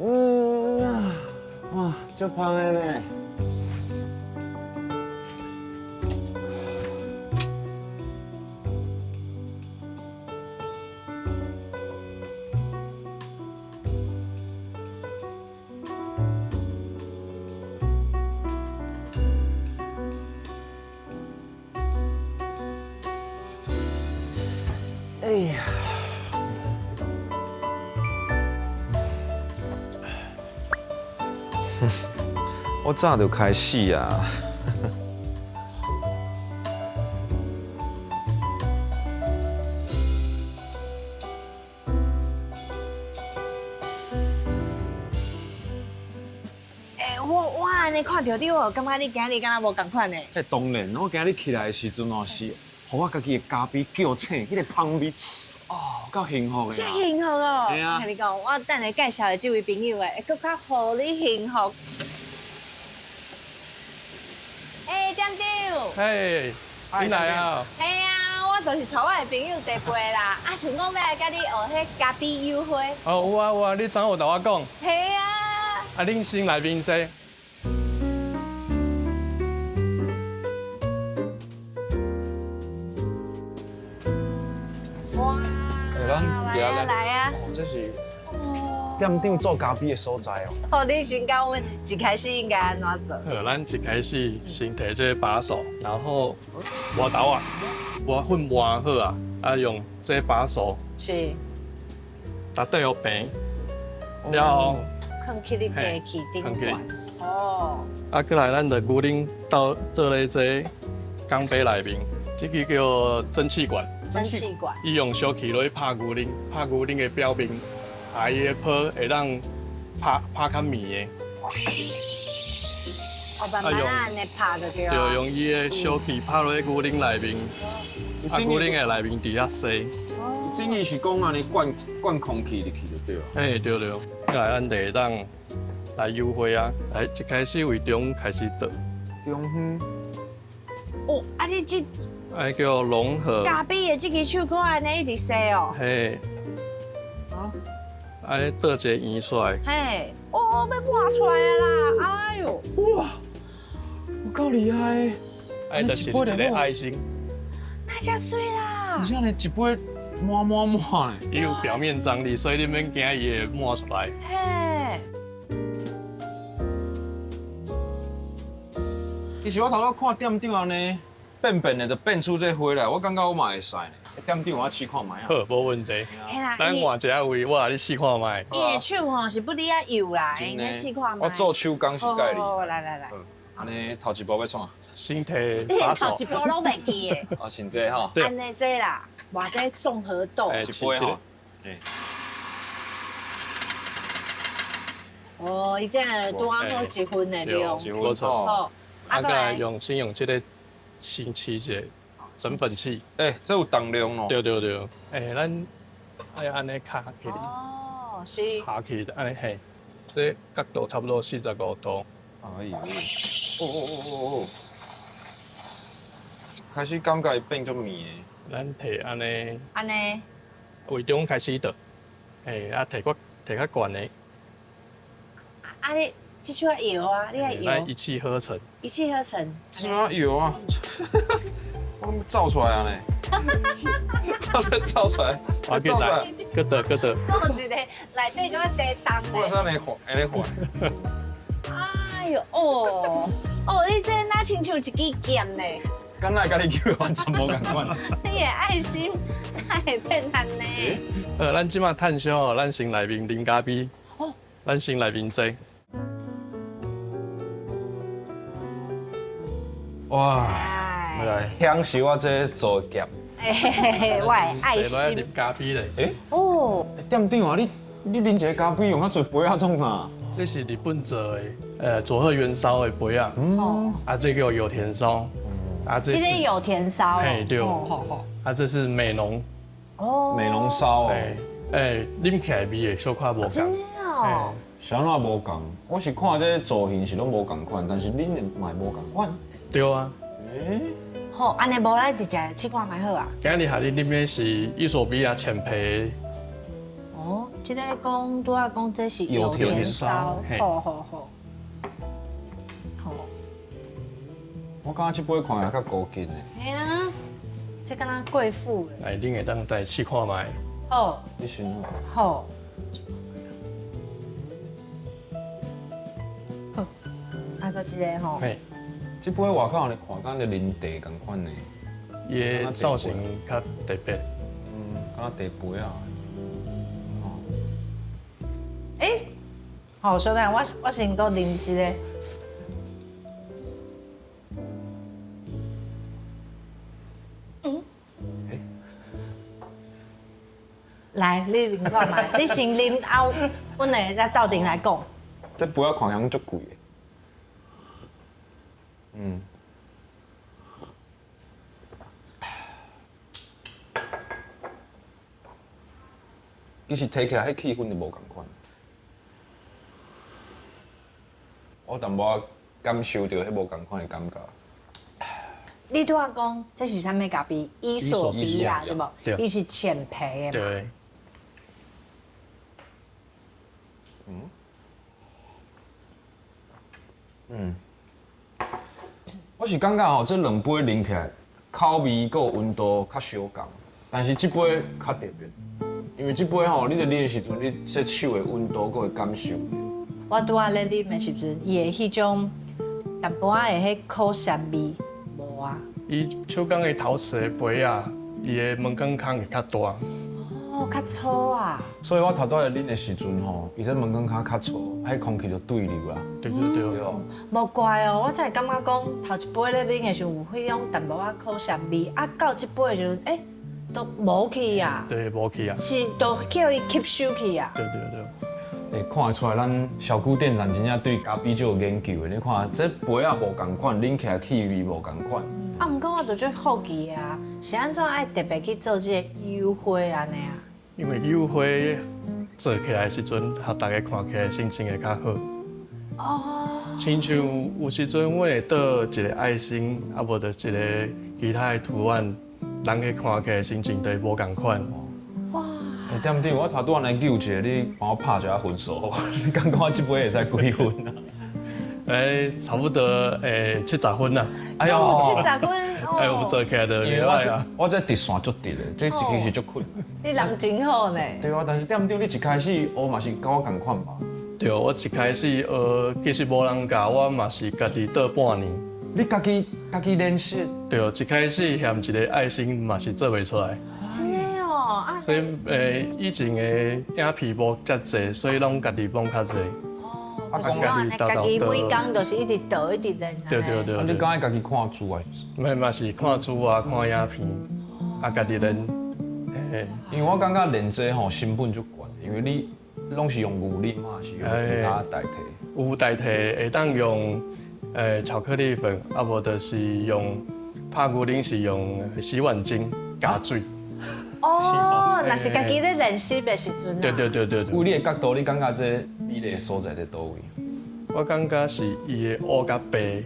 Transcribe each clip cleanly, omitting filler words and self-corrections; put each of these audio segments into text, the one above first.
哇，足香的呢。哎呀！我早就开始啊！我安尼看到你，我感觉你今日敢若无共款呢。当然，我今日起来的时阵哦是，互我家己的咖啡叫醒，迄个香味，哦，够幸福的。真幸福哦！对啊我跟你讲，我等下介绍的这位朋友诶，会更较互你幸福。店长。嘿，你来啊！嘿啊，我就是带我的朋友地陪啦，想讲要来甲你学迄咖啡优惠。哦，有啊有啊，你昨有甲我讲。嘿啊。恁先来面坐。哇！来啊来啊！哦，这是店长做咖啡的所在哦。哦，你先教阮一开始应该安怎做？好，咱一开始先摕这个把手，然后磨豆啊，磨粉磨好啊，用这个把手是。搭底有平，了后放去你茶器顶管。哦。啊，过来咱就牛奶倒咧这钢杯内面，这个叫蒸汽管。蒸汽管。伊用小气落去拍牛奶，拍牛奶的表面，啊，伊的泡会让拍较绵的。哦，慢慢安尼拍就对了。就用伊的小气拍落去牛奶内面，啊，牛奶的内面伫遐洗。建议是讲安尼灌空气入去就对了。嘿，对对。过来咱第当来优惠啊，来一开始为中开始倒。中间。哦，啊你这。哎，叫融合。咖啡的这个手可安尼一直洗哦。嘿。好。哎，倒一个圆出来。嘿，哦，要抹出来啦！哎呦，哇，有够厉害！哎，就是一个爱心。那遮水啦！而且呢，一杯满呢。伊有表面张力，所以你免惊伊会抹出来。嘿。其实我头仔看店长安尼。变的就变出这花来，我感觉我嘛会使呢。店长，我试看卖啊。好，无问题。咱换一个位，我来你试看卖。伊的手吼是不离啊油啦，应该试看卖。我做手工是介哩。来。安尼头一步要创？先摕把手。头一步拢袂记的。啊，先这吼。安尼这啦，或者综合豆。一杯吼。哦，伊这样拄啱好一分的量。没错。好，啊，再来先用这个。新起者整粉器，这有重量咯。对，咱哎呀，安尼卡起哩。哦，是。卡起的，安尼嘿，这角度差不多45度。哎呦，哦，开始感觉变足绵的。咱摕安尼，为中开始倒，啊摕较悬的。啊你。这出油啊，你来油。一气呵成。一气呵成。什么油啊？我造出来啊呢！我再造出来。我给来，搁倒。倒一个内底个地动我是安尼换。哎呦哦，你这哪亲像一支剑呢？敢若甲你叫完全无共款。你的爱心哪会变安尼？咱即马探烧哦，咱先内面啉咖啡。哦。咱先内面坐。哇！来享受我这做业。我的爱心。坐来啉咖啡咧。哦。店长啊，你啉一个咖啡用遐侪杯啊，创啥？这是日本做的，佐贺元烧的杯啊。啊，这个有田烧。啊，这个有田烧。嘿，对。啊，这是美浓。哦。美浓烧哦。啉起来味会小可无共。真的哦。啥那无共？我是看这造型是拢无共款，但是恁的嘛无共款。对啊。好，安尼无咱直接试看卖好啊。今日下日啉的是伊索比亚浅焙。哦，即个讲拄仔讲这是油田烧，烧嘿好好好。好，我感觉这杯看起来较高级呢。哎呀，这敢若贵妇的。来，恁会当来试看卖。好，你先好。好。好，啊个一个吼，嘿，这杯外口呢看敢就啉茶共款呢。伊的造型较特别。敢若茶杯啊。诶，好，小等我先搁啉一个。来，你啉看嘛，你先啉啊，阮两个再斗阵来讲。这杯仔看起来足贵的。其实摕起来，迄气氛就无共款。我淡薄仔感受到迄无共款的感觉。你拄仔讲这是啥物咖啡？伊索比亚对无？对伊是浅焙的嘛。对，我是感觉吼，这两杯啉起来口味佮温度较相共，但是这杯较特别，因为这杯吼，你伫啉的时阵，你这手的温度佮会感受。我拄仔咧啉的时阵，伊的迄种淡薄仔的迄苦涩味无啊。伊手工的陶瓷的杯啊，伊的门杆孔会较大。哦，较粗啊。所以我头拄来啉的时阵吼，伊这门槛较粗，迄空气就对流啦。对对对。对哦。无怪哦，我才会感觉讲头一杯咧啉的时候有迄种淡薄仔苦涩味，啊到这杯的时阵，都无去啊，对，无去啊。是都叫伊吸收去啊。对对对。看得出来，咱小姑店长真正对咖啡就有研究的。你看，这杯啊无共款，啉起来气味无共款。啊，毋过我就最好奇的啊，是安怎爱特别去做这个优惠安尼啊？因为柚花做起来的时阵，互大家看起来心情会较好。哦。亲像有时阵，阮会倒一个爱心，啊无就一个其他的图案，人去看起来心情就会无共款。哇！点点，我头拄来救一个，你帮我拍一下分数。你感觉我这杯会使几分啊？差不多70分啦。哎呦70分有做起来就因为厉害啊。我这直线足直的，这一期是足困。你人真好呢。对啊，但是点点你一开始学嘛是跟我共款吧？对，我一开始其实无人教，我嘛是家己倒半年。你家己练习？对，一开始嫌一个爱心嘛是做袂出来。真的哦，啊。所以以前的影片无遮济，所以拢家己帮较济。哦，就是讲家己每工就是一直倒一直练。对对对。你敢爱家己看书啊？嘛是看书啊，看影片，啊家己练。因为我感觉练这吼成本足悬，因为你拢是用牛奶嘛，是用其他代替。有代替会当用巧克力粉，啊无就是用拍牛奶是用洗碗精加水。哦，那是家己咧练习的时阵啊。对对对对对。有你的角度，你感觉这比例所在在倒位？我感觉是伊的黑甲白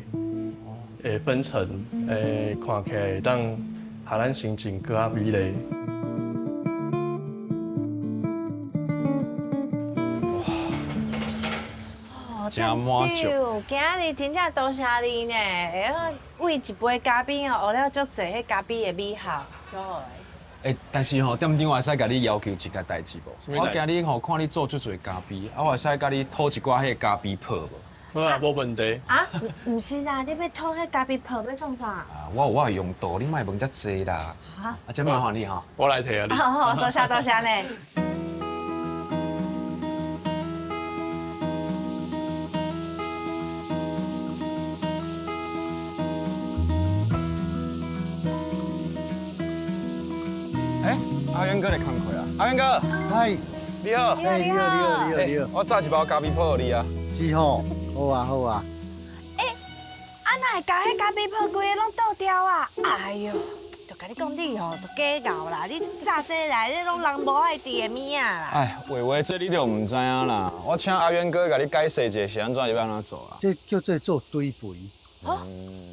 的分层，看起来会当互咱心情更加美丽。真满足。今日真正多谢你呢，为一杯咖啡哦，学了足侪迄咖啡的美好，足好的。但是吼，点点我会使甲你要求一个代志无？我今日吼看你做足侪咖啡，我会使甲你讨一寡迄咖啡泡无？好啊，无问题。啊，唔是啦，你要讨迄咖啡泡要创啥？啊，我有用度，你莫问遮济啦。啊，这麻烦你哈。我来提啊你。好好，多谢多谢呢。阿元哥来看过啊！阿元哥，嗨，你好。你好你好你好，我炸一包咖啡泡你啊！是吼，好啊好啊。啊，哪会甲迄咖啡泡规个拢倒掉啊？哎呦，就甲你讲你吼，都假搞啦！你炸这来，你拢人无爱吃的物啊啦！哎，话这你就唔知影啦。我请阿元哥甲你解释一下是安怎要安怎做啊？这叫做堆肥。哦，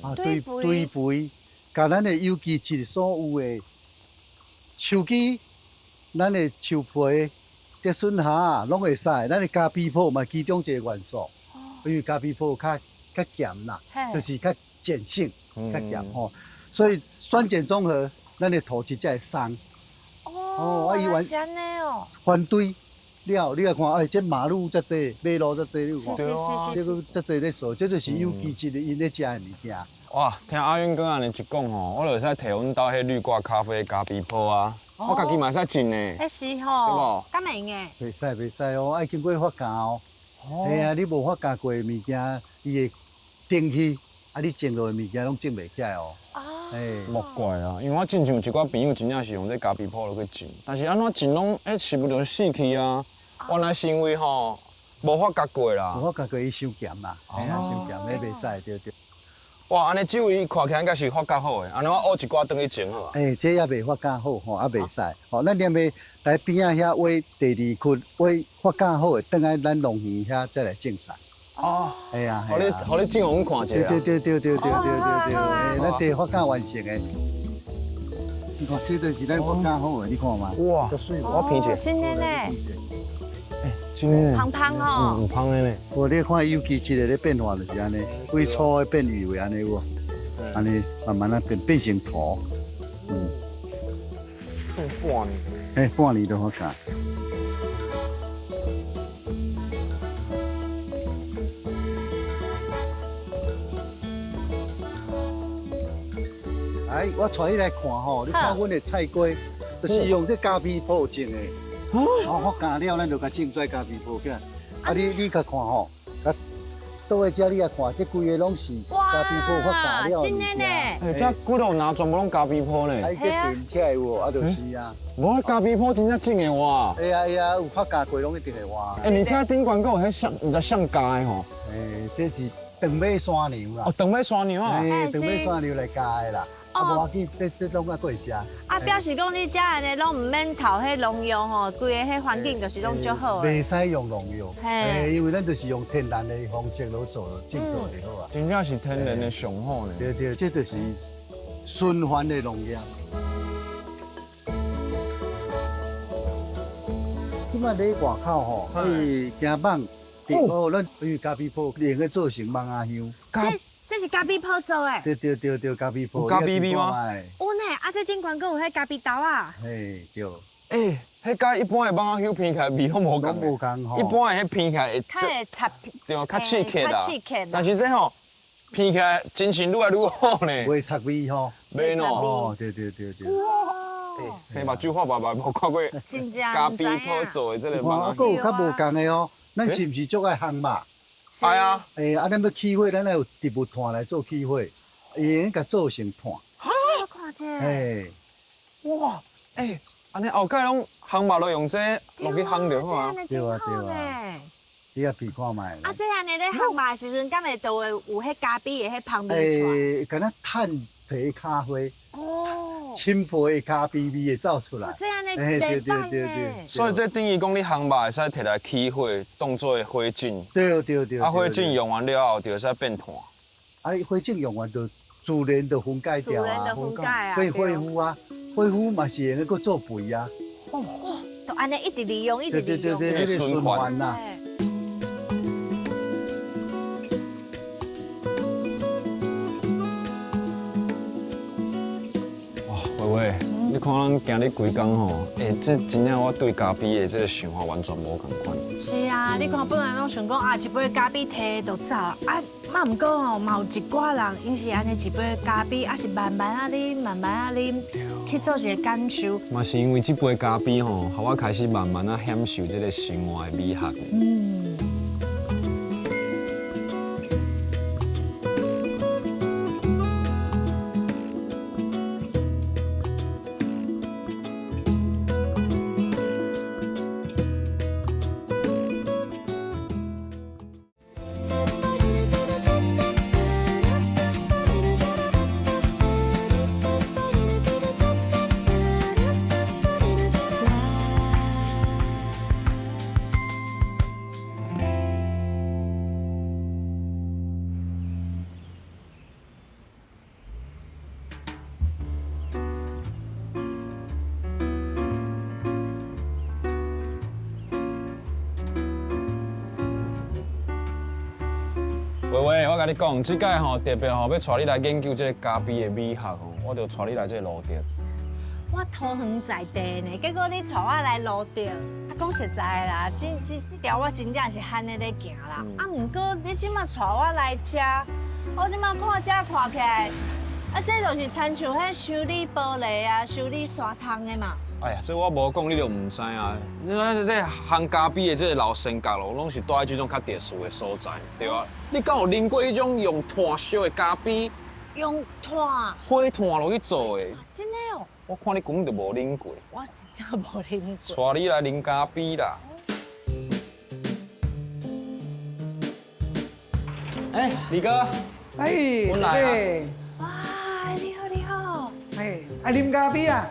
啊，堆肥堆肥，甲咱的有机质所有的树枝、咱的树皮、竹笋虾拢会使，咱的咖啡泡嘛其中一个元素，因为咖啡泡较咸啦，就是较碱性，较咸吼，所以酸碱中和，咱的土质才会松。哦，原来是安尼哦。反对了，你来看，哎，这马路遮济，马路遮济，你有看？是这个遮济咧数，这就是有机质的因咧食的物件。哇，听阿远哥安尼一讲吼，我就使摕阮兜迄绿挂咖啡咖啡泡啊，我家己嘛使浸呢。迄是吼，敢会用诶？袂使哦，爱经过发酵哦。哎呀，你无发酵过的物件，伊会顶去，啊，你种落的物件拢种袂起来哦。哎，莫怪啊，因为我真像有一寡朋友真正是用这咖啡泡落去浸，但是安怎浸拢是不着死去啊？原来是因为吼无发酵过啦。无发酵过伊伤咸啦，哎呀，伤咸，迄袂使，对。哇，安尼酒伊看起来应该是发酵好诶，安尼我挖一寡倒去浸好啊。哎，这也未发酵好吼，也袂使。吼，咱踮咧来边仔遐挖第二窟，挖发酵好诶，等来咱农园遐再来种菜。哦，哎呀，互你浸互阮看者啊。对，哎，咱地发酵完成诶。你看，这就是咱发酵好诶，你看嘛。哇，我品者。真的呢，真的。胖胖吼。有芳的呢。我你看有机质的咧变化就是安尼，为粗的变幼的安尼有无？安尼慢慢啊变成土。半年。哎，半年都好干。来，我带你来看吼，你看阮的菜瓜，就是用这咖啡泡种的。发酵了，咱就甲种做咖啡泡起来。啊，你甲看吼，倒位遮你来看，这规个拢是咖啡泡发酵了的物件。哎，这几落拿全部拢咖啡泡呢。哎，这炖起来有无？啊，就是啊。无咖啡泡真正种的哇。哎呀，有发酵过拢一定会活。哎，而且顶悬阁有迄上，毋知上加的吼。哎，这是长尾山牛啦。哦，长尾山牛啊。哎，长尾山牛来加的啦。啊，无要紧，这拢啊过食。啊，表示讲你遮安尼拢唔免投迄农药吼，规个迄环境就是拢足好诶。袂使用农药，哎，因为咱就是用天然的方式来做，种做就好啊。真正是天然的上好呢。对，这就是循环的农业。即摆咧外口吼，可以行网，哦，咱因为咖啡泡用去做成网仔香。这是咖啡泡做诶。对，咖啡泡。有咖啡味吗？有呢，啊，这顶悬阁有迄咖啡豆啊。嘿，对。哎，迄甲一般的网仔香偏起来味拢无共。无共吼。一般的迄偏起来会。较会插。对，较刺激啦。较刺激啦。但是这吼偏起来精神愈来愈好呢。会插味吼。袂喏。哦，对。哇。生目睭发白，无看过咖啡泡做的这个网仔。还有较无共的哦，咱是毋是足爱烘肉？系啊。哎，啊，咱要起火，咱要有植物炭来做起火，会甲做成炭。我看者。哎，哇，哎，安尼后盖拢烘肉都用这落去烘就好啊。对啊。你也比看觅。啊，这安尼咧烘肉的时阵，敢会都会有迄咖啡的迄香味出来。诶，敢若炭焙咖啡。哦。浸焙的咖啡味会走出来。这安尼对。所以这等于讲你烘肉会使摕来起火，当做火烬。对。啊，火烬用完了后，就会使变炭。啊，火烬用完就自然就分解掉啊，可以恢复啊，恢复嘛是会个做肥啊。哇，都安尼一直利用，对，那个循环呐。哇，喂，你看咱今日规工吼，这真正我对咖啡的这个想法完全无同款。是啊，你看本来拢想讲啊，一杯咖啡摕就走啊，嘛毋过吼，嘛有一寡人，因是安尼一杯咖啡，啊是慢慢啊啉，去做一个感受。嘛是因为这杯咖啡吼，互我开始慢慢啊享受这个生活的美学。喂喂，我甲你讲，即届吼特别吼要带你来研究这个咖啡的美学吼，我就带你来这个路点。我土远在地呢，结果你带我来路顶，啊，讲实在啦，这条我真正是罕的咧行啦。啊，毋过你即马带我来遮，我即马看遮看起来，啊，这就是亲像迄修理玻璃啊、修理沙桶的嘛。哎呀，这我无讲你就唔知啊。你看这烘咖啡的这个老生角咯，拢是住在这种较特殊的所在，对啊。你敢有啉过迄种用炭烧的咖啡？用炭火炭落去做的？真的哦，我看你根本就无啉过。我是真无啉过。带你来啉咖啡啦。哎，李哥，哎，我来啊对哇，你好你好。哎，爱啉咖啡啊！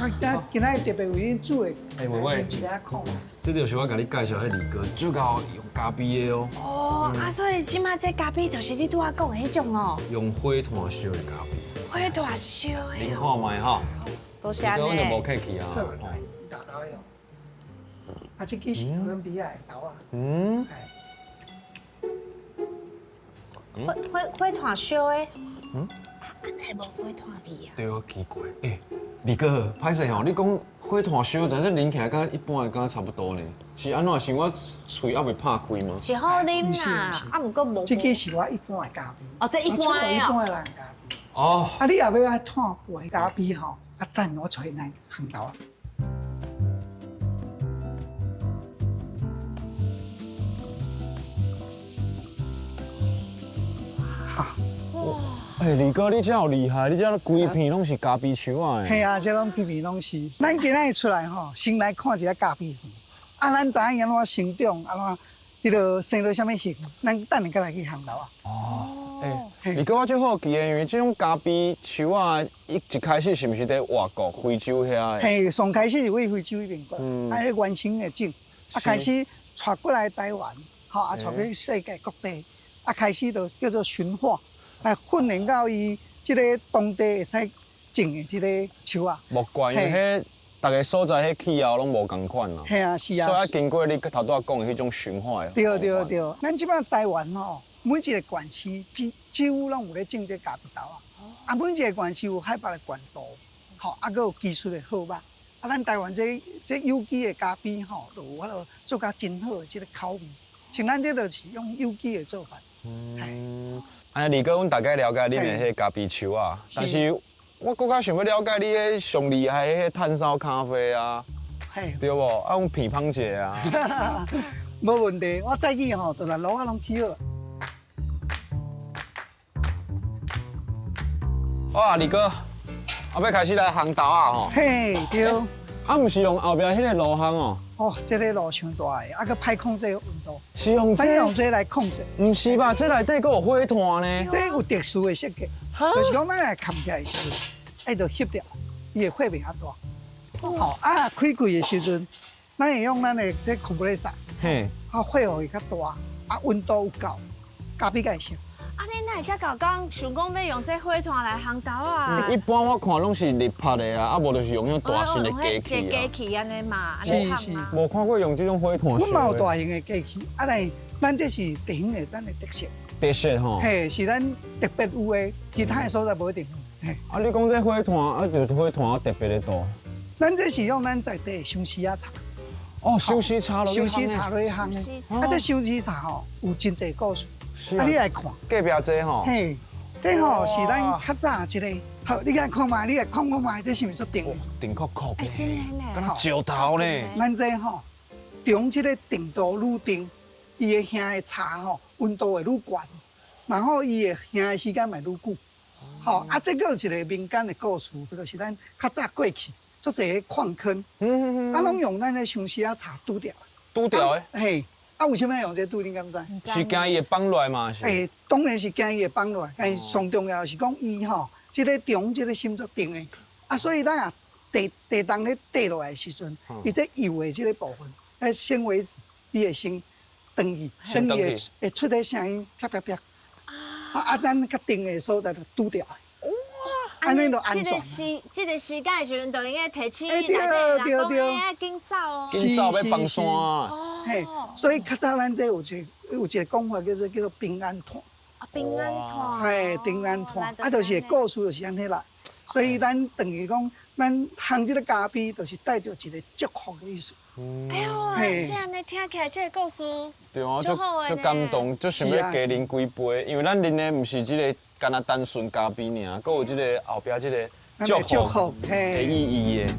我今仔特别为恁煮的，哎喂喂一下看嘛。这就是我甲你介绍迄李哥，最高用咖啡的哦，哦，啊，所以即马这咖啡就是你拄我讲的迄种哦，用火炭烧的咖啡。火大烧的您哦。看卖哈，多谢李哥我就无你。客气啊。好，豆豆哟。啊，这支是哥伦比亚的豆啊。嗯，哎，火炭烧的。安尼无火炭味啊？对我奇怪，哎，李哥，歹势吼，你讲火炭烧，但是啉起来跟一般的敢差不多呢，是安怎？是我喙还未拍开吗？是好啉不是啦不是，啊，毋过无。这支是我一般的咖啡。哦这一般的哦我出一般的人咖啡。哦，啊，你也要爱炭焙咖啡吼，啊，等我找咱烘豆啊。哎，李哥，你真有厉害，你这规片拢是咖啡树啊！系啊，这拢片片拢是。咱今仔出来吼，先来看一下咖啡园。啊，咱知影安怎生长，安怎，迄个生到什么形，咱等下再来去烘豆啊。哦，哎，嘿李哥，我最好奇的，因为这种咖啡树啊，一开始是不是在外国、非洲遐的？嘿，上开始是为非洲迄边过来，嗯啊，迄原生的种，啊，是开始传过来台湾，吼，啊，传去世界各地，啊，开始就叫做驯化，来训练到伊即个当地会使种的即个树啊。莫怪，因为迄大家所在迄气候拢无共款啦。嘿啊，是啊。所以要经过你头拄仔讲的迄种驯化的。对对对，咱即摆台湾吼，每一个县市几乎拢有咧种这咖啡豆啊。啊，每一个县市有海拔的悬度，吼，啊，佮有技术的好吧。啊，咱台湾这有机的咖啡吼，就有法度做甲真好的即个口味。像咱这就是用有机的做法。嗯，哎，李哥，阮大概了解恁的迄咖啡树啊，但是我更加想要了解你迄上厉害的迄炭烧咖啡啊，嘿，对无？啊，阮偏芳者啊。无问题，我早起吼，就来路啊拢起好。哇，李哥，后要开始来烘豆啊吼。嘿，对。啊，毋是用后壁迄个炉烘哦，哦，这个路伤大个，啊，佮歹控制温度，是用咱用这来控制。毋是吧？这内底佫有火炭呢。这有特殊的设计，就是讲咱来扛起来的时阵，爱着翕掉，伊会火袂遐大。好啊，开柜的时阵，咱会用咱的这空布萨，嘿，啊，火会较大，啊，温度有够，咖啡会熟。啊，你哪会才搞讲想讲要用这火炭来烘豆啊？一般我看拢是立拍的啊，啊无就是用迄大型的机器机啊。器安尼嘛，安是尼烘嘛。无看过用这种火炭阮嘛有烧的大型的机器，啊，但是咱这是地形的咱的特色，特色吼。嘿，是咱特别有的，其他的所在无一定有。嘿，啊，你讲这火炭，啊就是火炭特别的大。咱这是用咱在地的相思啊茶，哦，休息茶咯。相思茶落去烘的。啊，这相思茶吼有真侪故事，啊，你来看。隔壁这吼。嘿，这吼是咱较早一个，好，你来看嘛，你来看看嘛，这是毋是做定的？顶壳壳哎，真的呢。敢若石头呢。咱这吼，中这个定度愈定，伊会烘的茶吼，温度会愈悬，然后伊会烘的时间嘛愈久。好，啊，这个有一个民间的故事，就是咱较早过去，做一个矿坑，啊，拢用咱的相思啊茶拄掉。拄掉的，嘿，啊，为什么用这拄？你敢知？是惊伊会放落来嘛？是。诶，当然是惊伊会放落来，但是上重要的是讲伊吼，即个中即个心足定的，啊，所以咱啊地动咧跌落来的时阵，伊这油的即个部分，纤维质，伊会先断去，先断去会出个声音啪啪啪，啊，咱较定的所在就拄掉。安尼就安全啦。这个时间的时阵，就应该提醒哎内底的人讲，对对对哎，紧走哦。今早要放山啊。哦。嘿，所以较早咱这有一个讲法叫做平安炭，啊，平安炭，嘿，平安炭，啊，就是故事就是安尼啦。所以咱等于讲，咱烘这个咖啡，就是带着一个祝福的意思。哎呦，嘿这样你听起来这个故事，对啊，足好的呢就感动，就想要加啉几杯，因为咱啉的毋是即个干那单纯咖啡尔，还有即个后壁即个祝福的意义的。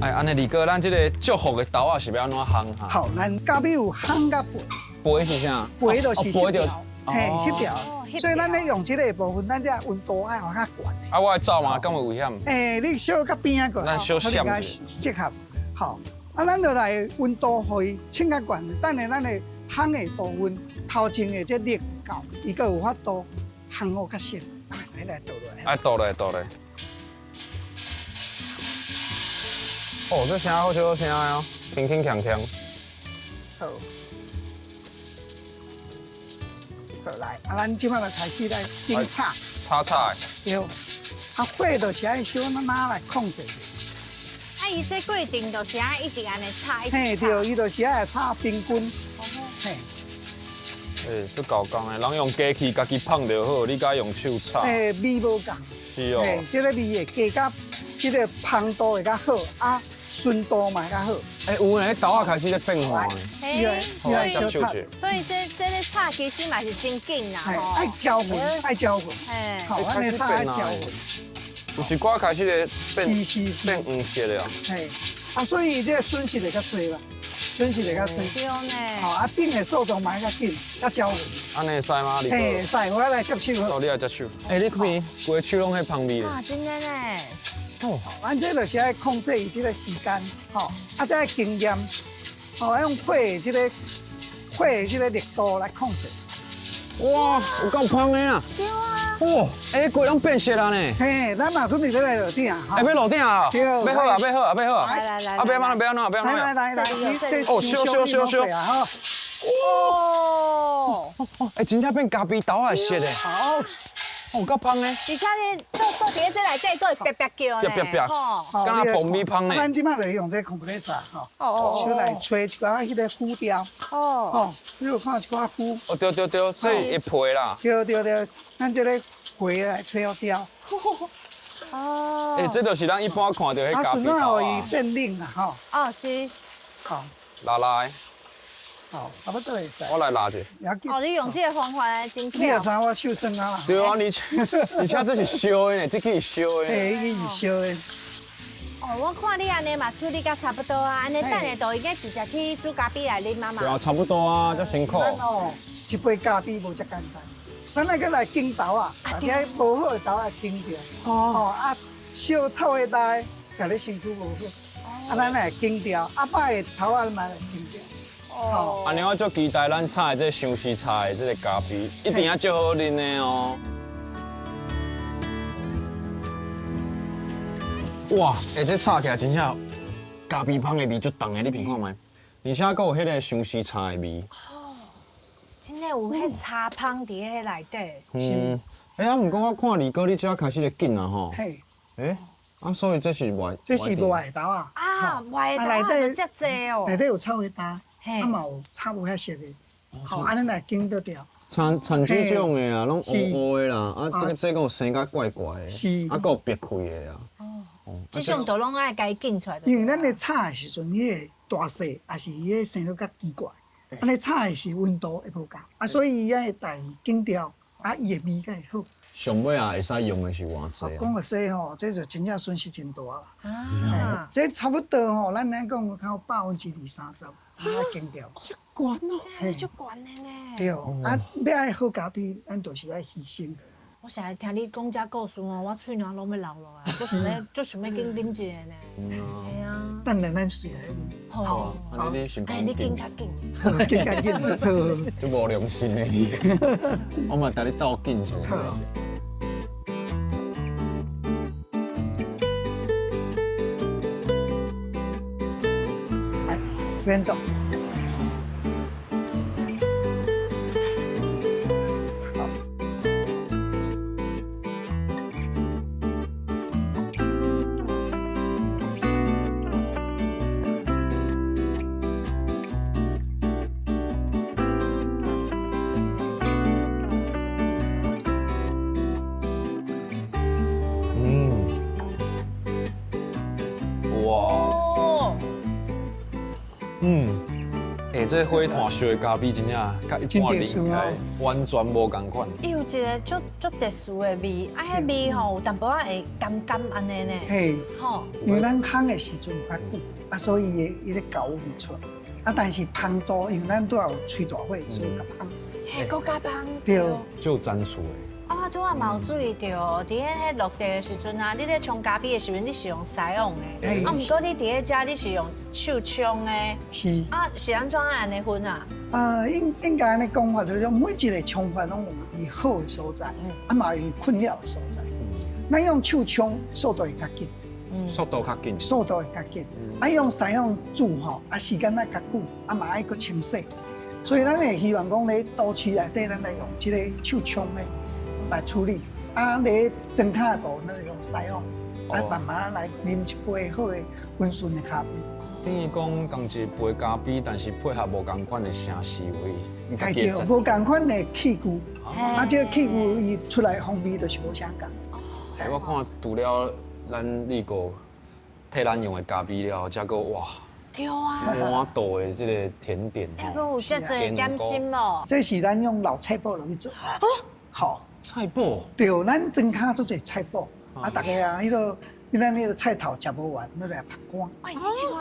哎，安尼二哥，咱即个祝福的豆仔是要安怎烘哈？好，咱咖啡有烘甲焙，杯是啥？焙就是焙着，嘿，迄条。哦所以咱咧用这个部分，咱这温度爱互较悬。啊，我的灶嘛，敢有危险？你小较边仔过，咱小闪较适合。好，啊，咱就来温度互伊升较悬，等下咱的烘的部分，头前的这热够，伊个有法度烘好较熟。来倒落来。哎，倒来倒来。哦，这声好小好声哦，轻轻锵锵。好。好来，啊，咱即摆就开始来煎炒。炒菜。对。啊，火就是爱小拿来控制。啊，伊这规定就是爱一直安尼炒，一直嘿，炒。对，伊就是爱炒平均。嘿。诶，足够工诶，人用机器家己捧就好，你甲用手炒。味无共。是哦。嘿，这个味会加较，这个芳度会较好，啊，顺度嘛会较好。诶，有诶，豆仔开始咧变化呢。嘿，好来接手者。所以这个炒其实嘛是真紧啦，吼。爱搅混，爱搅混。嘿。好，安尼炒爱搅混。有一寡开始咧变变黄色了。嘿，啊，所以这个损失会较多啦，损失会较多。对呢。好，啊，顶的速度嘛会较紧，较搅混。安尼会使吗？你嘿，使，我来接手好。哦，你来接手。诶，你看，规手拢迄香味咧。啊，真的呢。哦，咱这就是爱控制伊这个时间，吼，啊，再经验，吼，用火的这个热度来控制。哇，有够香的啦！对啊。哇，诶，规拢变色啦呢。嘿，咱嘛准备要来落顶啊！要落顶啊！对，要好啊，要好啊，要好啊！来，啊，不要安怎，不要安怎，不要安怎。来，哦，烧啊！哦。诶，真正变咖啡豆仔色的。好。哦，够香的。而且呢，倒伫这内底，都会啪啪叫呢。啪，吼。敢若爆米香呢。咱即摆就用这空白茶，吼。哦。小来吹一寡迄个糊调。哦。吼，你有看一寡糊。哦，对，这一皮啦。对，咱这个皮来吹好调。哦。诶，这就是咱一般看到迄咖啡豆啊。顺便互伊变冷啦，吼。哦，是。好。拉。好，差不多会使。我来拉者。哦，你用这个方法来真你也巧。知我手酸啊。对啊，而且这是烧的呢，这可以烧的。嘿，伊是烧的。哦，我看你安尼嘛处理甲差不多啊，安尼等下就应该直接去煮咖啡来啉嘛嘛。对啊，差不多啊，这辛苦。咱哦，一杯咖啡无遮简单。咱那个来煎豆啊，而且无好的豆啊煎掉。哦啊，烧臭的豆食咧身躯无好。啊，咱来煎掉，啊摆的头啊嘛来煎掉。哦。安尼我足期待咱炒的这香丝茶的这个咖啡，一定要足好啉的哦。哇，这炒起来真正咖啡香的味足重的，你品看卖。而且还有迄个香丝茶的味。真的有迄茶香伫迄内底。嗯。啊，不过我看二哥你这开始咧紧啊吼。嘿。啊，所以这是外。这是外豆啊。啊，外豆就遮济哦。内底有炒的豆，啊嘛有炒无遐熟的，好，安尼来煎得掉。产这种的啊，拢乌乌的啦，啊，这个有生甲怪怪的，是，啊，有别开的啊。这种都拢爱家紧出来。因为咱咧炒的时阵，迄个大细也是伊个生得较奇怪，安尼炒的是温度会无共，啊，所以伊爱带煎掉，啊，伊的味才会好。上尾啊，会使用的是偌济？讲到这吼，这就真正损失真大啦。啊，这差不多吼，咱来讲有30%-30%，啊，煎掉。这悬哦，这足悬的呢。对，啊，要爱好咖啡，咱就是爱牺牲。我现在听你讲这故事哦，我嘴软拢要流落来，足想要紧啉一个呢。系啊。等下咱是来好，安尼你是哎，你紧较紧。紧赶紧，就无良心的你。我嘛带你斗紧一下。边走。这火炭烧的咖啡真正甲一般啉起来完全无共款。伊有一个足特殊的味，啊，迄味吼有淡薄仔会甘安尼呢。嘿，吼，因为咱烘的时阵较久，啊，所以伊咧搞唔出。啊，但是芳度，因为咱都要有吹大火，所以较芳。嘿，搁加芳。对。就有赞醋的。哦，拄仔嘛有注意到，伫迄落地的时阵啊，你咧冲咖啡的时阵，你是用西用的，啊，毋过你伫咧遮你是用手冲的，是。啊，是安怎安尼分啊？应该安尼讲法，就是每一个冲法拢有伊好的所在，啊嘛有伊困扰的所在。咱用手冲速度会较紧，速度较紧，速度会较紧。啊，用西用煮吼，啊时间爱较久，啊嘛爱搁清洗。所以咱会希望讲咧都市内底，咱来用即个手冲的来处理。啊，咧装卡的部分，咱就用西用，啊慢慢来啉一杯好的温顺的咖啡。等于讲同一杯咖啡，但是配合无共款的城市味，系对，无共款的器具，啊，这个器具伊出来风味就是无相共。哎，我看除了咱立国替咱用的咖啡了，再个哇，对啊，满肚的这个甜点还佫有遮侪点心哦。这是咱用老菜脯落去做。好，菜脯。对，咱装卡做者菜脯，啊，大家啊，咱迄个菜头食无完，咱来拍干。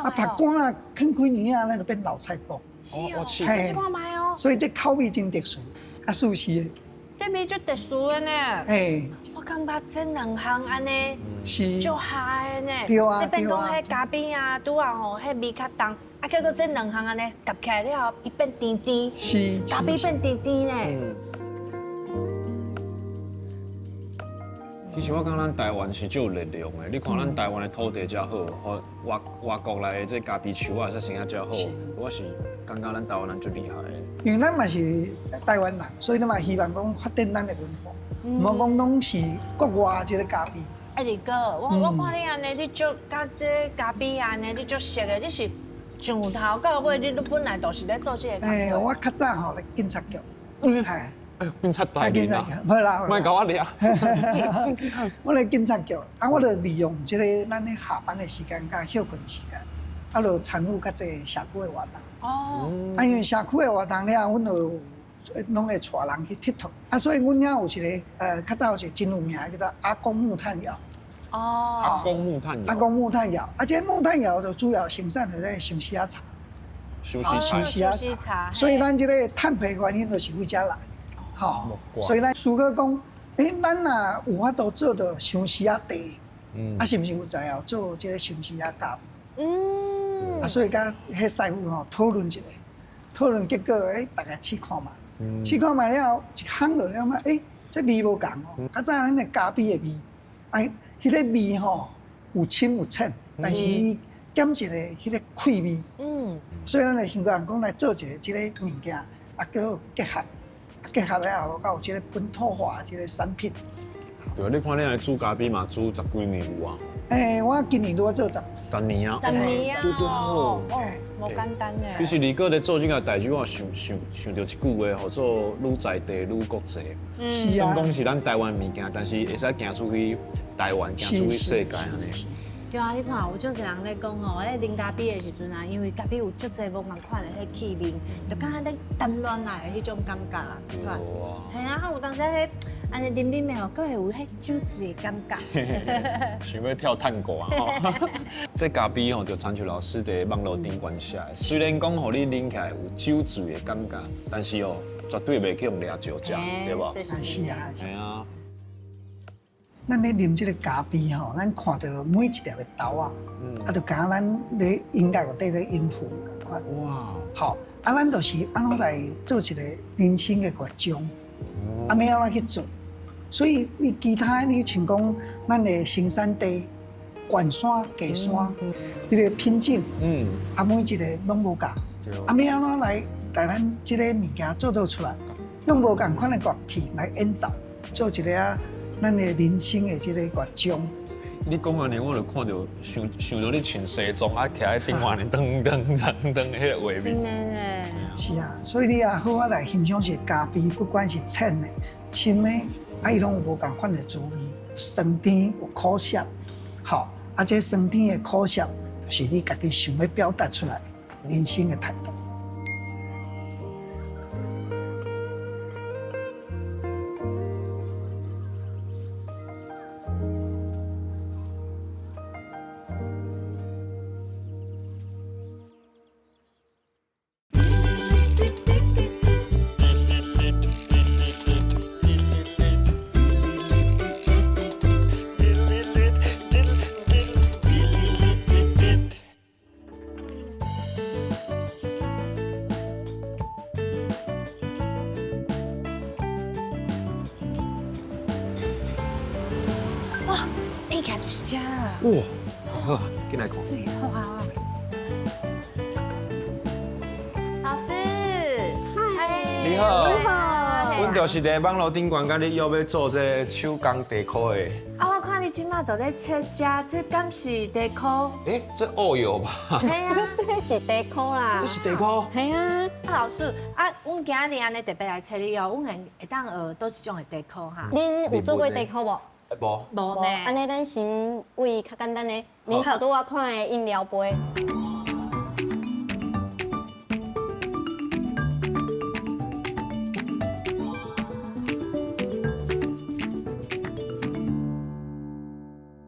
啊，拍干啊，啃几年啊，咱就变老菜脯。是哦，这看卖哦。所以这口味真特殊，啊，舒适的。这味足特殊的呢。哎，我感觉这两项安尼是足嗨的呢。对啊，这边讲迄咖啡啊，拄啊吼，迄味较重，啊，结果这两项安尼夹起来了后，伊变甜甜。是。咖啡变甜甜呢。其实我感觉咱台湾是最有力量的。你看咱台湾的土地遮好，和外国来的这咖啡树啊，说生啊遮好，我是感觉咱台湾人最厉害的。因为咱嘛是台湾人，所以咱嘛希望讲发展咱的文化，唔好讲拢是国外这个咖啡。二哥，我看你安尼，你足甲这咖啡安尼，你足熟的，你是从头到尾，你都本来都是咧做这个工作。我较早吼咧警察局，系。警察大面啦，唔啦，莫甲我掠。我咧警察局，啊，我就利用即个咱咧下班的时间甲休困的时间，啊，就参与较济社区的活动。哦。啊，因为社区的活动了，阮就拢会带人去佚佗，啊，所以阮遐有一个较早有一个真有名叫做阿公木炭窑。哦。阿公木炭窑。阿公木炭窑，啊，这木炭窑就主要生产的咧休息茶。休息茶。所以咱即个碳排原因就是为遮来。好，所以咱思考讲，咱若有法度做到香丝仔茶，啊，是毋是有才要做这个香丝仔咖啡？啊，所以甲迄师傅吼讨论一下，讨论结果，大家试看嘛，试看嘛了，一烘落了嘛，这味无共哦，较早咱的咖啡的味，迄个味吼有深有浅，但是伊减一个迄个气味，所以咱就想讲来做一个这个物件，啊，叫结合了后，有这个本土化这个产品。对，你看你来煮咖啡嘛，煮10几年有啊？我今年都要做10年啊。10年啊！对好。无简单的。其实二哥咧做这个代志，我想到一句话，叫做愈在地愈国际。虽然讲是咱台湾物件，但是会使行出去台湾，行出去世界安尼。对啊，你看有足侪人咧讲吼，咧啉咖啡的时阵啊，因为咖啡有足侪无共款的迄气味，就敢若咧淡乱来的迄种感觉啊，对吧？系啊，有当时迄安尼啉的吼，佫会有迄酒醉的感觉。想要跳探戈啊！这咖啡吼，就参照老师伫网络顶关写的，虽然讲互你啉起来有酒醉的感觉，但是哦，绝对袂去用掠酒驾，对吧？是啊，系啊。咱咧啉这个咖啡吼，咱看到每一粒的豆啊，就甲咱咧音乐内底咧音符共款。哇！好，咱就是安怎来做一个人生的乐章，要安怎去做？所以你其他你像讲咱的生产地、悬山、低山，迄个品种，每一个拢无共。要安怎来咱这个物件做到出来，用无共款的乐器来演奏，做一个咱的人生的这个乐章。你讲安尼，我就看到想到你穿西装啊，徛喺顶外呢，噔噔噔噔迄个画面。真的嘞。是啊，所以你也好啊来欣赏一个咖啡，不管是浅的、深的，伊拢有无共款的滋味，有酸甜，有苦涩。好，这酸甜的苦涩，就是你家己想要表达出来人生的态度。来就是这了。哇，好，进来看。水，好好好。老师，嗨，你好你好，阮就是伫网络顶悬，甲你约要做这手工地箍的。啊，我看你今麦都在切家，这敢是地箍？这奥油吧？系啊，这个是地箍啦这，是地箍。系啊，老师啊，阮今日安尼特别来找你哦，阮会当倒一种的地箍哈。恁有做过地箍无？无，无呢，安尼咱先为较简单的，恁头拄我看的饮料杯，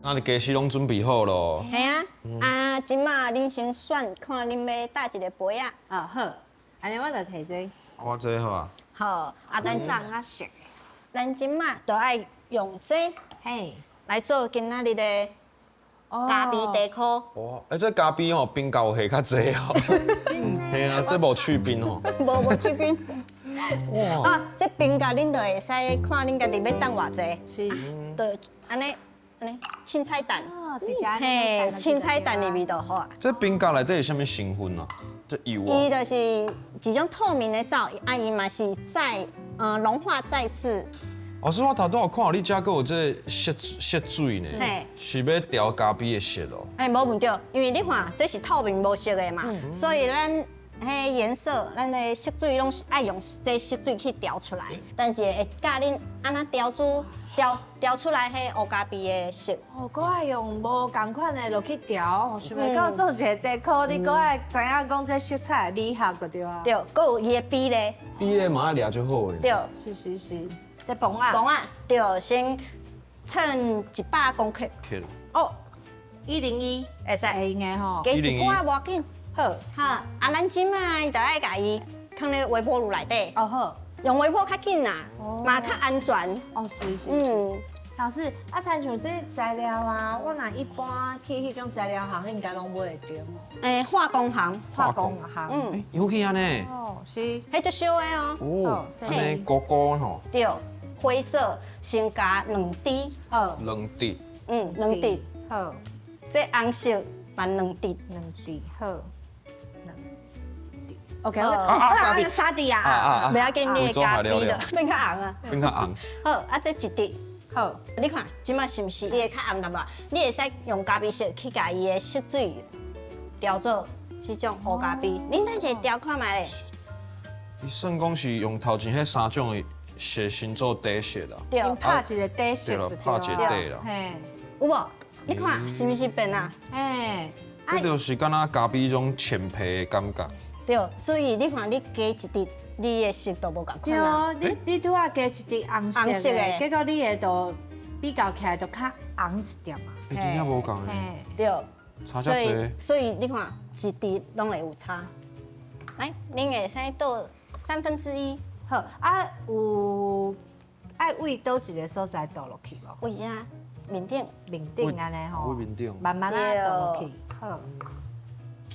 那你家私拢准备好咯。系啊，啊，即马恁先选看恁要带一个杯啊，啊好，安尼我就摕这，我这好啊。好，啊，咱长啊熟的，咱即马就爱用这嘿，来做今仔日的咖啡地箍，哇，这咖啡吼冰胶下较济哦。嘿啊，这无去冰哦。无去冰。哇，啊，这冰甲恁就会使看恁家己要当偌济，是，就安尼凊彩蛋，哦，伫遮嘿，凊彩蛋入面就好啊。这冰胶内底是啥物成分啊？这油伊啊？就是一种透明的皂，啊，伊嘛是融化再制，老师，我头拄有看到你遮还有这色水呢嘿，是要调咖啡的色哦。哎，无问题，因为你看这是透明无色的嘛，所以咱迄颜色，咱的色水拢是爱用这色水去调出来，但是会教恁安那调出来迄黑咖啡的色。哦，搁爱用无共款的落去调，想袂到做一个地箍，你搁爱知影讲这色彩的美学个对啊。对，搁有伊的比例，比咧嘛掠就好诶。对，是，这饭啊，磅啊，对，先称100公克，铁哦，101会使，会用的吼。加一寡无要紧。好，哈，啊，咱即摆就爱甲伊放咧微波炉内底，哦好，用微波较紧啦，嘛较安全。哦是。嗯，老师，啊，亲像这材料啊，我若一般去迄种材料行，应该拢买会着哦。化工行，化工行。嗯，有去安尼。哦，是。迄足少的哦。哦，好安尼高高吼，对，灰色先加2滴，好， 2滴。 2滴，好，这红色嘛2滴， 2滴，好，2滴。OK，好沙滴啊。啊不要紧，你的咖啡有做的变较红啊。变较红。好，啊，这1滴。好，你看，即马是毋是？你会较红淡薄，你会使用咖啡色去甲伊的色水调做这种黑咖啡。恁等下调看卖咧，伊算讲是用头前迄3种的色先做底色啦。对，先拍一个底色就对了拍一个底啦嘿，有无？你看是毋是变啊？嘿，这就是敢若咖啡种浅焙的感觉。对，所以你看你加一滴，你的色都无共对款啊。哦，你拄啊加一滴红色红色的的，结果你的都比较起来就较红一点嘛。真正无共的，嘿，对，差遮所以济。所以你看一滴拢会有差。来，恁会使倒1/3。好啊，有爱为倒一个所在倒落去无？为啥？面顶面顶安尼吼，为面顶慢慢啊倒落去。好，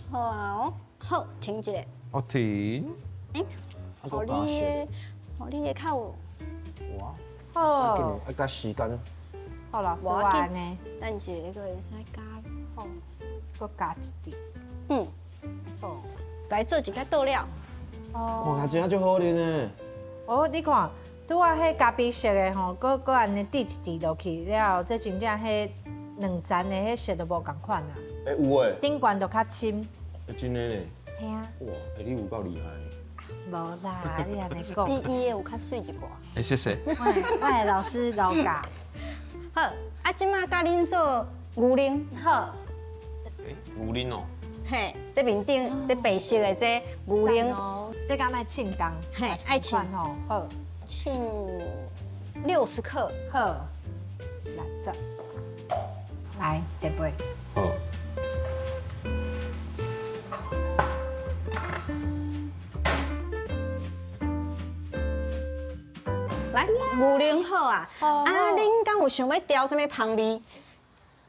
好啊哦，好停一下。我停。哎，互你的较有，哇，好，要加时间。好老师我无要紧安尼，等下个会使加。好，搁加一滴。嗯，好，来做一个倒料。哦，看真正就好啉呢。哦，你看，拄啊，迄咖啡色的吼，搁安尼滴一滴落去了后，这真正迄两层的迄色都无共款啊，有诶，顶悬都较深。真的呢。嘿啊，哇，你有够厉害。无啦，你安尼讲，伊的有较水一寡。谢谢。我的老师老教。好，啊，即马甲恁做牛奶。好，牛奶哦。嘿，这面顶这白色的这牛奶，哦，这敢卖称重，嘿爱称吼，好，称60克。好，60，来，第杯，好。来，牛奶好啊。好啊，恁敢有想要调什么香味？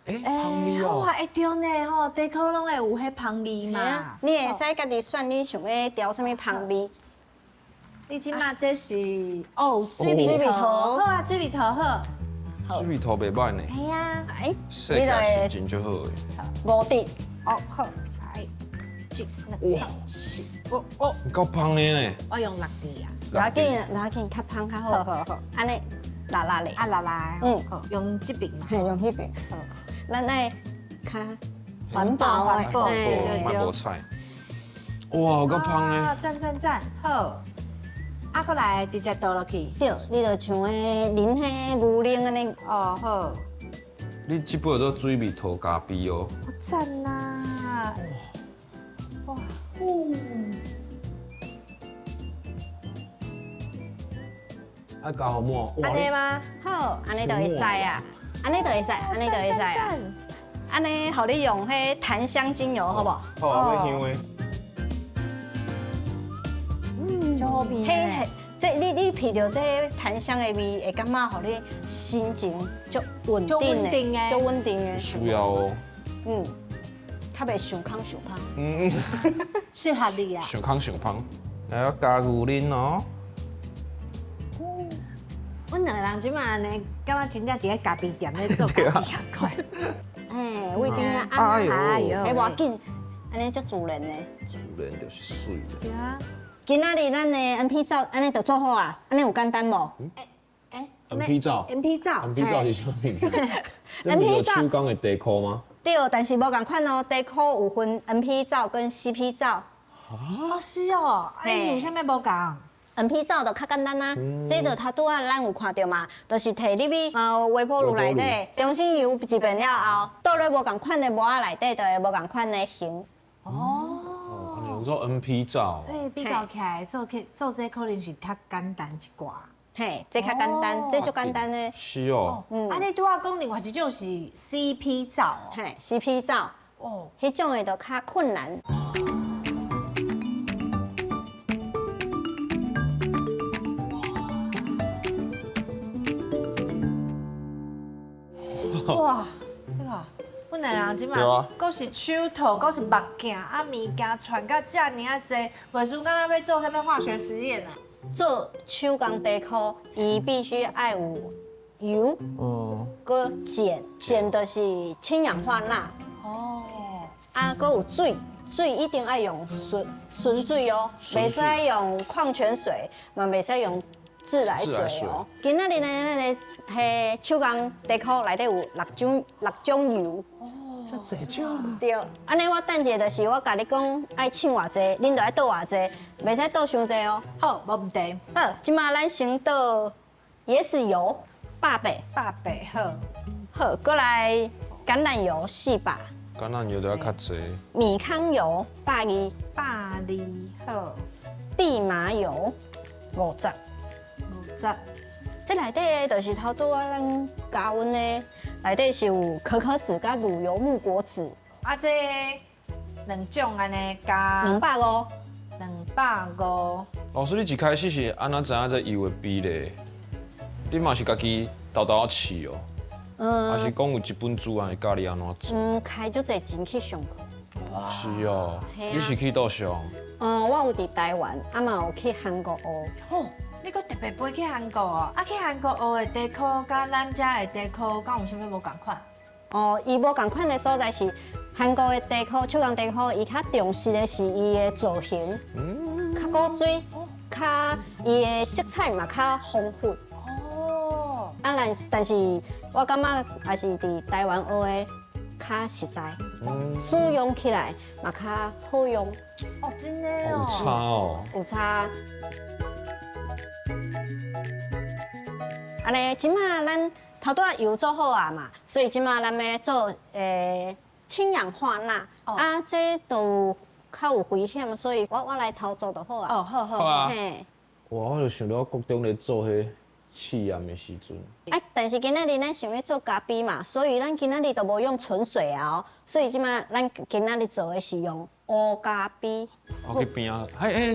香味哦。好啊，会对呢吼，地沟拢会有迄香味嘛。你会使家己选你想要调什么香味。你即马这是哦，水蜜桃，水蜜桃好啊，水蜜桃好，水蜜桃袂歹呢，系啊，哎，洗起来心情就好诶。 5滴，哦好，来，1、2、3、4，哦，够芳的呢。我用6滴啊，不要紧，不要紧，较芳较好。好，安尼辣辣的，啊来，好，用这边嘛，嘿，用迄边。好，咱爱较环保的，环保嘿对买菠菜。哇，有够芳的。赞，好，啊，过来直接倒落去，对，你就像诶淋迄牛奶安尼，哦好，你这杯做水蜜桃咖啡哦。好赞呐，哇，啊，加好满。安尼吗？好，安尼就会使啊，安尼就会使，安尼就会使啊。安尼，互你用迄檀香精油，好不好？好啊，要香的。就好味嘿，这你闻到这檀香的味，会感觉互你心情足稳定的，足稳定的。需要哦。嗯，较袂伤空伤芳。适合你啊。上康上芳。来，我加牛奶哦。阮两个人即马安尼，感觉真正伫咧咖啡店咧做咖啡啊款。嘿，味边啊，哎呦哎呦，哎，无要紧，安尼足自然的。自然就是水的。对啊。今仔日咱的 MP 照安尼就做好啊，安尼有简单无？ MP 照 MP 照， ，MP 照是什么物件？这不是手工的地壳吗？对，但是无共款哦，地壳有分 MP 照跟 CP 照。哦是哦，哎，有啥物无共？ MP 照就较简单啦，这就头拄仔咱有看到嘛，就是摕入去微波炉内底，中性油一遍了后，倒咧无共款的膜仔内底，就会无共款的形。哦，有做 MP 照。所以比较起来做这可能是较简单一寡。嘿，这较简单，这足简单的。是哦。啊，你拄仔讲另外一种是 CP 照哦。嘿，CP 照，哦，迄种的就较困难。哇，你看，阮两个人即对啊马，搁是手套，搁是目镜，啊物件传到遮尔啊济，袂输敢若要做啥物化学实验啊？做手工地壳，伊必须爱有油，搁碱就是氢氧化钠，哦，啊，搁有水，水一定爱用纯水哦，袂使用矿泉水，嘛袂使用自来水哦。今仔日呢，咱的迄手工地壳内底有6种油。这这种。对，安尼我等者就是我甲你讲爱称偌济，恁就爱倒偌济，袂使倒伤济哦。好，无问题，好，即马咱先倒椰子油8倍， 8倍好，好，过来橄榄油4把，橄榄油就要较济。米糠油120， 120好蓖麻油50。 ，50这内底就是头拄仔咱加温的，内底是有可可脂甲乳油木果脂啊，这两种安尼加250。 250，老师，你一开始是安怎知影这油的比例？你嘛是家己豆豆试哦，还是讲有一本书还是教你安怎做？开足侪钱去上课。是哦，嘿啊你是去倒上？我有伫台湾，啊嘛有去韩国学。哦，你搁特别飞去韩国哦？啊，去韩国学的地壳，甲咱遮的地壳，敢有啥物无共款？哦，伊无共款的所在是韩国的地壳，手工地壳，伊较重视的是伊的造型，较古水，较伊的色彩嘛较丰富。哦，啊，但是我感觉还是伫台湾学的较实在，使用起来嘛较好用，哦，真的有差哦。哦。有差。安尼，即马咱头拄仔油做好啊嘛，所以即马咱要做氢氧化钠，啊，这都较有危险，所以我来操作就好啊。哦，好好。好啊。嘿，哇，我就想到国中咧做迄试验的时阵，但是今仔日咱想要做咖啡嘛，所以咱今仔日都无用纯水啊哦，所以即马咱今仔日做的是用乌咖啡。我去边啊，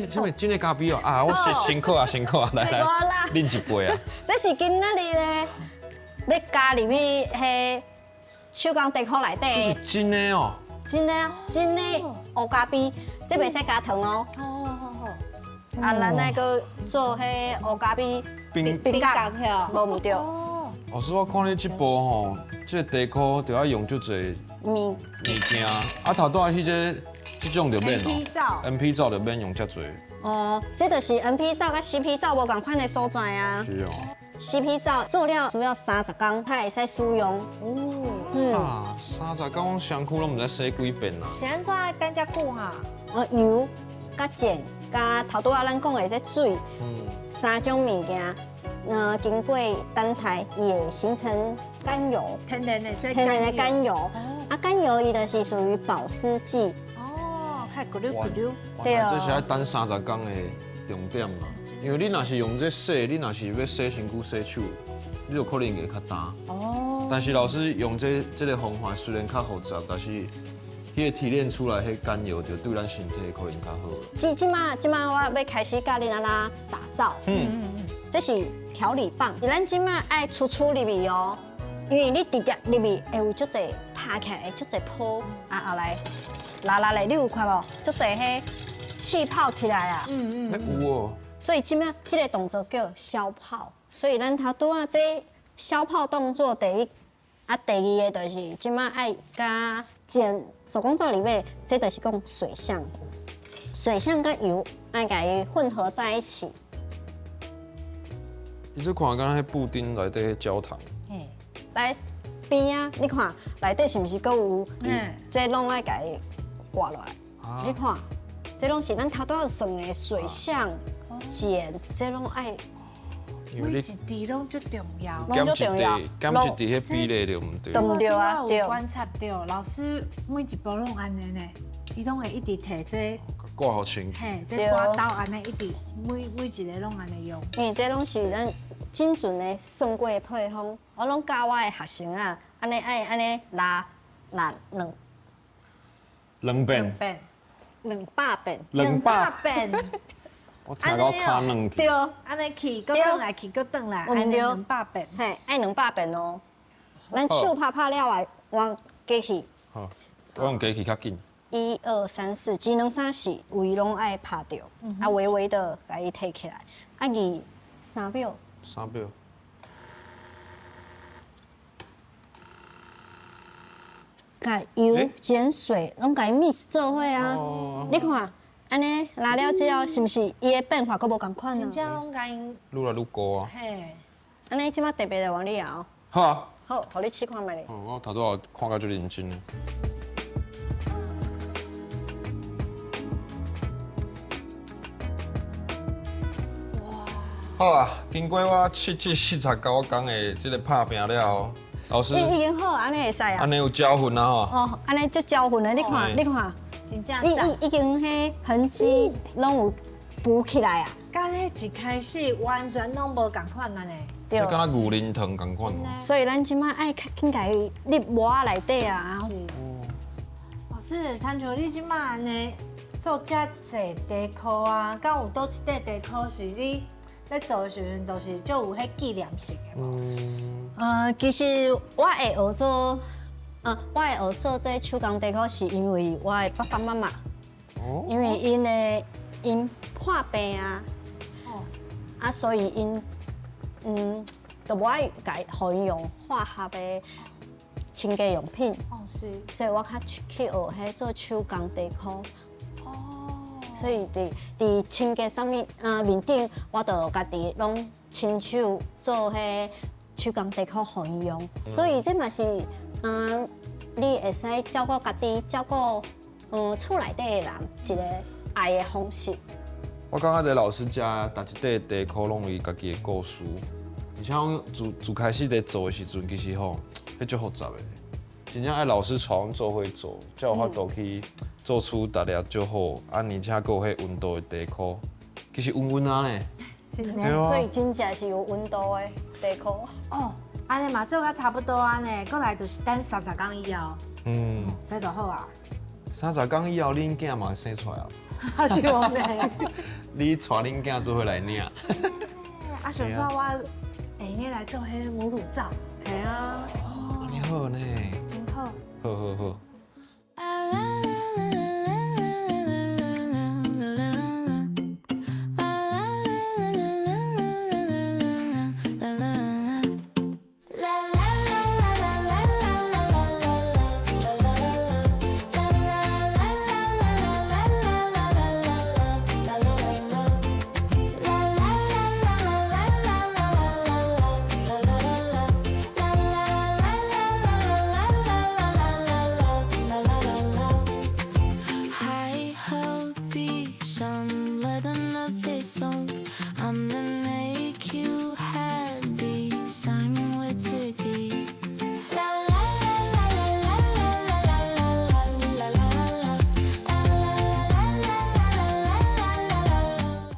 什么真的咖啡哦？啊，我辛苦啊，辛苦啊，来来无啦，啉一杯啊。这是今仔日咧要加入去迄手工地壳内这是底，真的哦。真的乌咖啡，这袂使加糖哦。好。啊，咱那个做迄乌咖啡冰冰角，角无毋对。哦，老师，我看你这部吼，这个地壳就要用足侪物物件，啊头拄仔迄种就免 MP 照MP 照就免用遮侪。哦，这就是 NP 照跟 CP 照无共款的所在啊。是哦。 CP 照做了主要30天，它会使使用。啊，30天我身躯拢毋知洗几遍啦。是安怎等遮久哈？油、甲碱、甲头拄仔咱讲的这水，三种物件，经过等待，伊会形成甘油，天然的这天然的甘油。啊，甘油伊就是属于保湿剂。哦，开咕溜咕溜。对原来这是爱等30天的重点啦。因为你若是用这洗，你若是要洗身躯、洗手，你就可能会较干。哦。但是老师用这个方法虽然较复杂，但是迄个提炼出来迄甘油就对咱身体可能较好。即马我要开始教恁安那打造。这是调理棒，咱即马爱出入去哦，因为你直接入去会有足侪拍起来，足侪泡，啊后来拉咧，你有看无？足侪迄气泡起来啊。有哦。所以即马这个动作叫消泡，所以咱头拄仔这消泡动作第一，第二个就是即马爱加碱手工皂里面，这就是讲水相，水相跟油爱甲伊混合在一起。你这看敢若迄布丁内底迄焦糖。来边啊，你看内底是毋是阁有？这拢爱甲伊刮落来。你看，这拢是咱头拄仔算的水相、碱，这拢爱。每一滴拢最重要。拢最重要，减一滴迄比例就唔对。对唔对啊？我有观察到，老师每一步拢安尼呢，伊拢会一直摕这，挂好清。嘿，这刮刀安尼一直每一个拢安尼用。因为这拢是咱精准的算过的配方，我拢教我的学生啊，安尼爱安尼拉200遍。遍， 200遍。 200遍。我听到卡软去。对，安尼去，搁转来去，搁转来，安尼200遍。嘿，爱200遍哦。咱手拍了后，我机器。好，我用机器较紧。 1、2、3、4，技能3是位拢爱拍掉，啊微微的甲伊提起来，啊伊3秒。 3秒。甲油、碱、水拢甲伊 mix 做伙啊！你看，安尼拉了之后，是毋是伊的变化阁无共款真啊？正拢甲因，愈来愈高啊。嘿，安尼即马特别的往里熬，好啊。好，互你试看觅咧。我头拄仔看到最认真的。好啊，经过我49天的这个拍拼了后，老师，已经好，安尼会使啊安。尼有焦痕啊吼。哦，安尼足焦痕的，你看，你看，真正赞。已经迄痕迹拢有补起来啊。甲迄一开始完全拢无共款安尼。对这敢若牛苓糖共款哦。所以咱即马爱较紧甲伊入膜仔内底啊。老师，参像你即摆安尼做遮济地壳啊，敢有倒一块地壳是你在做的时阵，都是就有迄纪念性的无？其实我会学做，我会学做这手工地壳，是因为我的爸爸妈妈，因为因破病啊，所以就无爱互因用化学的清洁用品，哦，是。所以我较去学迄做手工地壳。所以伫清洁上面面顶，我就家己拢亲手做迄手工地壳互伊用。所以这嘛是你会使照顾家己，照顾厝内底的人一个爱的方式。我感觉在老师家，逐一块地壳拢有伊家己的故事，而且我自开始在做的时阵，其实吼，迄足复杂的，真正爱老师带阮做伙做，才有法度去做出大家足好，而且还有迄温度的地壳，其实温温啊呢。对啊。所以真正是有温度的地壳。哦，安尼嘛做甲差不多安尼，过来就是等30天以后，这就好啊。 30天以后，恁囝嘛会生出来啊？对呢。你带恁囝做伙来领。啊，想说我会用来做迄母乳皂。系啊。哦，你好呢。真好。好好好。song.